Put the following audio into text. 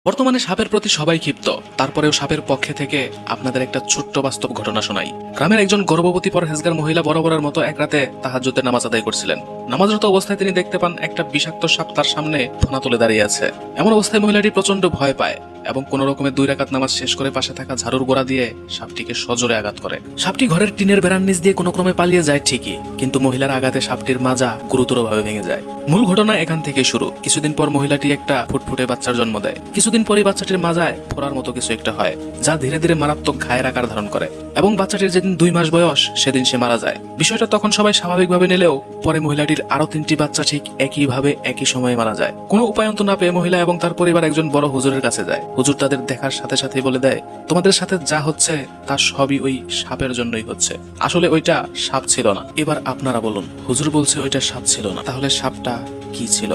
বর্তমানে সাপের প্রতি সবাই ক্ষিপ্ত, তারপরেও সাপের পক্ষে থেকে আপনাদের একটা ছোট্ট বাস্তব ঘটনা শোনাই। গ্রামের একজন গর্ভবতী পরহেজগার মহিলা বরাবরের মতো এক রাতে তাহাজ্জুদে নামাজ আদায় করছিলেন। নামাজরত অবস্থায় তিনি দেখতে পান একটা বিষাক্ত সাপ তার সামনে ফোনা তুলে দাঁড়িয়ে আছে। এমন অবস্থায় মহিলাটি প্রচন্ড ভয় পায় এবং কোন রকমের 2 রাকাত নামাজ শেষ করে পাশে থাকা ঝাড়ুর গোড়া দিয়ে সাপটিকে সজোরে আঘাত করে। সাপটি ঘরের টিনের বেড়ার নিচ দিয়ে কোনো ক্রমে পালিয়ে যায় ঠিকই, কিন্তু মহিলার আঘাতে সাপটির মাজা গুরুতরভাবে ভেঙে যায়। মূল ঘটনা এখান থেকে শুরু। কিছুদিন পর মহিলাটি একটা ফুটফুটে বাচ্চার জন্ম দেয়। কিছুদিন পরই বাচ্চাটির মাজায় ফোড়ার মতো কিছু একটা হয়, যা ধীরে ধীরে মারাত্মক ঘায়ের আকার ধারণ করে এবং বাচ্চাটির যেদিন 2 মাস বয়স সেদিন সে মারা যায়। বিষয়টা তখন সবাই স্বাভাবিকভাবে নিলেও পরে মহিলাটির আরো 3টি বাচ্চা ঠিক একইভাবে একই সময়ে মারা যায়। কোনো উপায়ন্ত না পেয়ে মহিলা এবং তার পরিবার একজন বড় হুজুরের কাছে যায়। হুজুর তাদের দেখার সাথে সাথে বলে দেয়, তোমাদের সাথে যা হচ্ছে তা সবই ওই সাপের জন্যই হচ্ছে। আসলে ওইটা সাপ ছিল না। এবার আপনারা বলুন, হুজুর বলছে ওইটা সাপ ছিল না, তাহলে সাপটা কি ছিল?